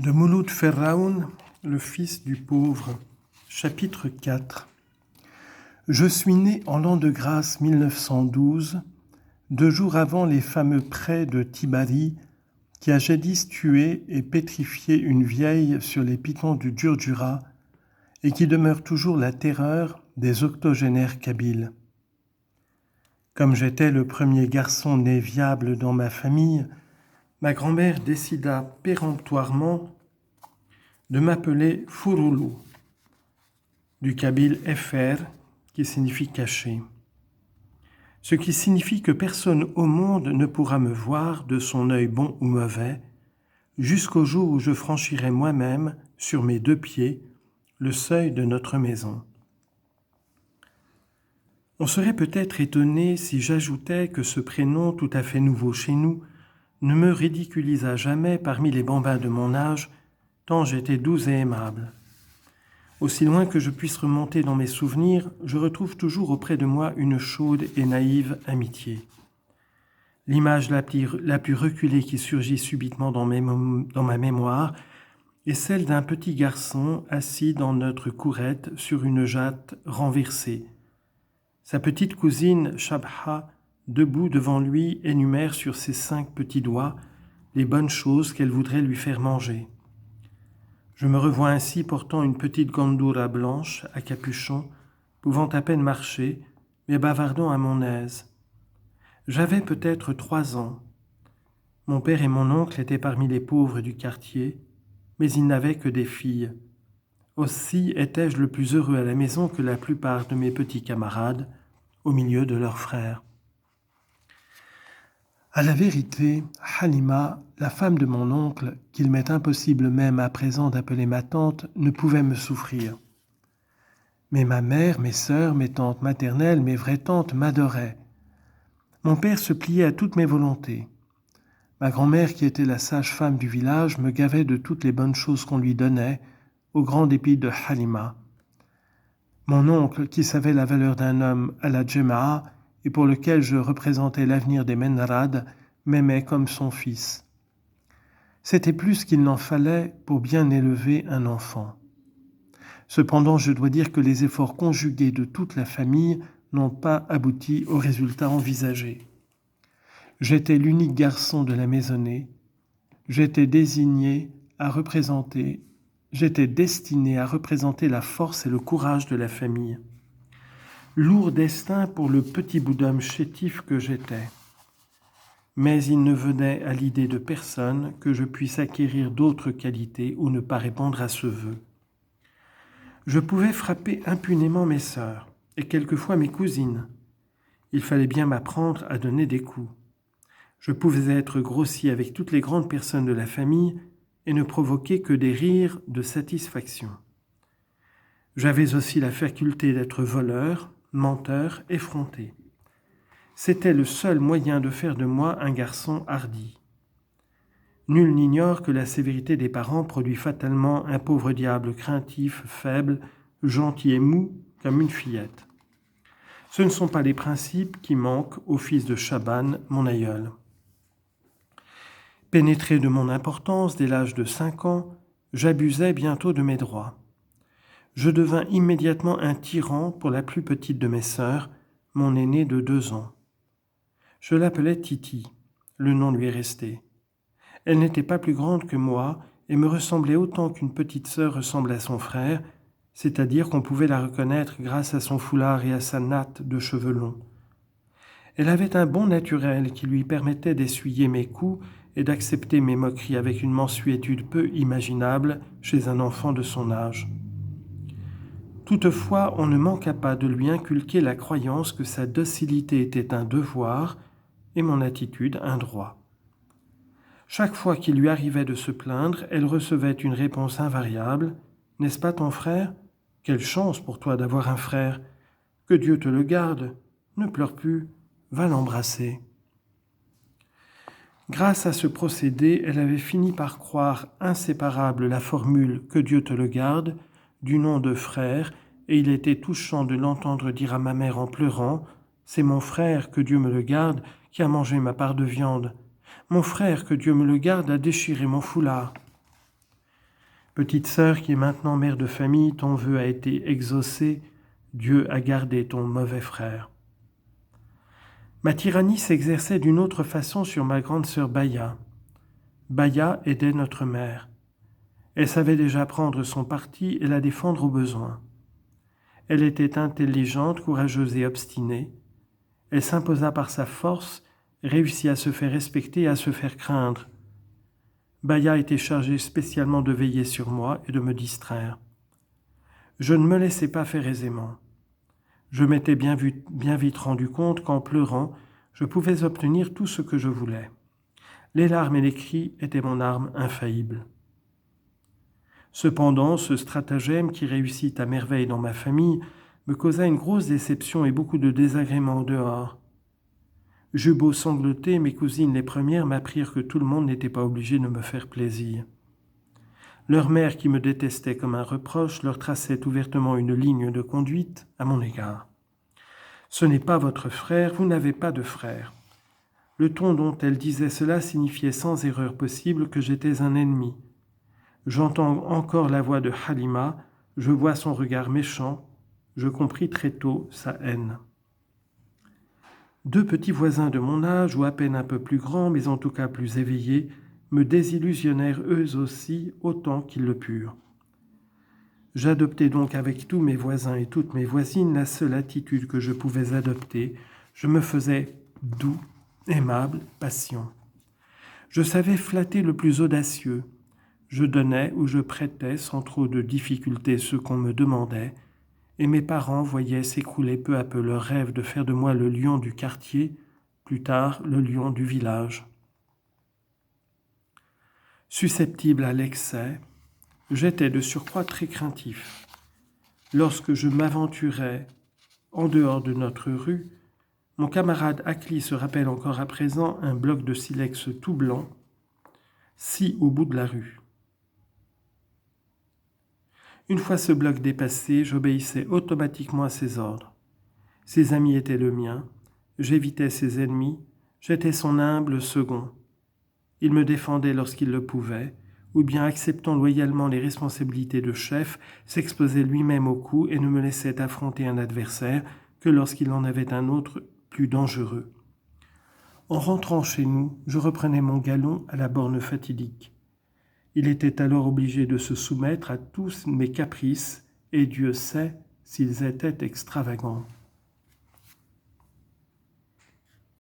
De Mouloud Ferraoun, le fils du pauvre, chapitre 4. Je suis né en l'an de grâce 1912, 2 jours avant les fameux prêts de Tibari, qui a jadis tué et pétrifié une vieille sur les pitons du Djurdjura et qui demeure toujours la terreur des octogénaires kabyles. Comme j'étais le premier garçon né viable dans ma famille, ma grand-mère décida péremptoirement de m'appeler Fouroulou, du kabyle Efer, qui signifie caché. Ce qui signifie que personne au monde ne pourra me voir de son œil bon ou mauvais, jusqu'au jour où je franchirai moi-même, sur mes 2 pieds, le seuil de notre maison. On serait peut-être étonné si j'ajoutais que ce prénom tout à fait nouveau chez nous ne me ridiculisa jamais parmi les bambins de mon âge, tant j'étais doux et aimable. Aussi loin que je puisse remonter dans mes souvenirs, je retrouve toujours auprès de moi une chaude et naïve amitié. L'image la plus reculée qui surgit subitement dans ma mémoire est celle d'un petit garçon assis dans notre courette sur une jatte renversée. Sa petite cousine, Shabha, debout devant lui, énumère sur ses 5 petits doigts les bonnes choses qu'elle voudrait lui faire manger. Je me revois ainsi portant une petite gandoura blanche à capuchon, pouvant à peine marcher, mais bavardant à mon aise. J'avais peut-être 3 ans. Mon père et mon oncle étaient parmi les pauvres du quartier, mais ils n'avaient que des filles. Aussi étais-je le plus heureux à la maison que la plupart de mes petits camarades, au milieu de leurs frères. À la vérité, Halima, la femme de mon oncle, qu'il m'est impossible même à présent d'appeler ma tante, ne pouvait me souffrir. Mais ma mère, mes sœurs, mes tantes maternelles, mes vraies tantes m'adoraient. Mon père se pliait à toutes mes volontés. Ma grand-mère, qui était la sage-femme du village, me gavait de toutes les bonnes choses qu'on lui donnait, au grand dépit de Halima. Mon oncle, qui savait la valeur d'un homme à la Jema'a, et pour lequel je représentais l'avenir des Menrad, m'aimait comme son fils. C'était plus qu'il n'en fallait pour bien élever un enfant. Cependant, je dois dire que les efforts conjugués de toute la famille n'ont pas abouti au résultat envisagé. J'étais l'unique garçon de la maisonnée. J'étais destiné à représenter la force et le courage de la famille. Lourd destin pour le petit bout d'homme chétif que j'étais. Mais il ne venait à l'idée de personne que je puisse acquérir d'autres qualités ou ne pas répondre à ce vœu. Je pouvais frapper impunément mes sœurs et quelquefois mes cousines. Il fallait bien m'apprendre à donner des coups. Je pouvais être grossier avec toutes les grandes personnes de la famille et ne provoquer que des rires de satisfaction. J'avais aussi la faculté d'être voleur, menteur, effronté. C'était le seul moyen de faire de moi un garçon hardi. Nul n'ignore que la sévérité des parents produit fatalement un pauvre diable craintif, faible, gentil et mou comme une fillette. Ce ne sont pas les principes qui manquent au fils de Chaban, mon aïeul. Pénétré de mon importance dès l'âge de 5 ans, j'abusais bientôt de mes droits. Je devins immédiatement un tyran pour la plus petite de mes sœurs, mon aînée de 2 ans. Je l'appelais Titi, le nom lui est resté. Elle n'était pas plus grande que moi et me ressemblait autant qu'une petite sœur ressemble à son frère, c'est-à-dire qu'on pouvait la reconnaître grâce à son foulard et à sa natte de cheveux longs. Elle avait un bon naturel qui lui permettait d'essuyer mes coups et d'accepter mes moqueries avec une mansuétude peu imaginable chez un enfant de son âge. Toutefois, on ne manqua pas de lui inculquer la croyance que sa docilité était un devoir et mon attitude un droit. Chaque fois qu'il lui arrivait de se plaindre, elle recevait une réponse invariable. « N'est-ce pas ton frère ? Quelle chance pour toi d'avoir un frère ! Que Dieu te le garde ! Ne pleure plus, va l'embrasser. » Grâce à ce procédé, elle avait fini par croire inséparable la formule « Que Dieu te le garde » du nom de frère, et il était touchant de l'entendre dire à ma mère en pleurant « C'est mon frère, que Dieu me le garde, qui a mangé ma part de viande. Mon frère, que Dieu me le garde, a déchiré mon foulard. » Petite sœur qui est maintenant mère de famille, ton vœu a été exaucé, Dieu a gardé ton mauvais frère. Ma tyrannie s'exerçait d'une autre façon sur ma grande sœur Baya. Baya aidait notre mère. Elle savait déjà prendre son parti et la défendre au besoin. Elle était intelligente, courageuse et obstinée. Elle s'imposa par sa force, réussit à se faire respecter et à se faire craindre. Baya était chargée spécialement de veiller sur moi et de me distraire. Je ne me laissais pas faire aisément. Je m'étais bien vite rendu compte qu'en pleurant, je pouvais obtenir tout ce que je voulais. Les larmes et les cris étaient mon arme infaillible. Cependant, ce stratagème qui réussit à merveille dans ma famille me causa une grosse déception et beaucoup de désagréments en dehors. J'eus beau sangloter, mes cousines les premières m'apprirent que tout le monde n'était pas obligé de me faire plaisir. Leur mère, qui me détestait comme un reproche, leur traçait ouvertement une ligne de conduite à mon égard. « Ce n'est pas votre frère, vous n'avez pas de frère. » Le ton dont elle disait cela signifiait sans erreur possible que j'étais un ennemi. J'entends encore la voix de Halima, je vois son regard méchant, je compris très tôt sa haine. Deux petits voisins de mon âge, ou à peine un peu plus grands, mais en tout cas plus éveillés, me désillusionnèrent eux aussi autant qu'ils le purent. J'adoptai donc avec tous mes voisins et toutes mes voisines la seule attitude que je pouvais adopter. Je me faisais doux, aimable, patient. Je savais flatter le plus audacieux. Je donnais ou je prêtais sans trop de difficulté ce qu'on me demandait, et mes parents voyaient s'écrouler peu à peu leur rêve de faire de moi le lion du quartier, plus tard le lion du village. Susceptible à l'excès, j'étais de surcroît très craintif. Lorsque je m'aventurais en dehors de notre rue, mon camarade Akli se rappelle encore à présent un bloc de silex tout blanc, si au bout de la rue. Une fois ce bloc dépassé, j'obéissais automatiquement à ses ordres. Ses amis étaient le mien, j'évitais ses ennemis, j'étais son humble second. Il me défendait lorsqu'il le pouvait, ou bien acceptant loyalement les responsabilités de chef, s'exposait lui-même aux coups et ne me laissait affronter un adversaire que lorsqu'il en avait un autre plus dangereux. En rentrant chez nous, je reprenais mon galon à la borne fatidique. Il était alors obligé de se soumettre à tous mes caprices, et Dieu sait s'ils étaient extravagants.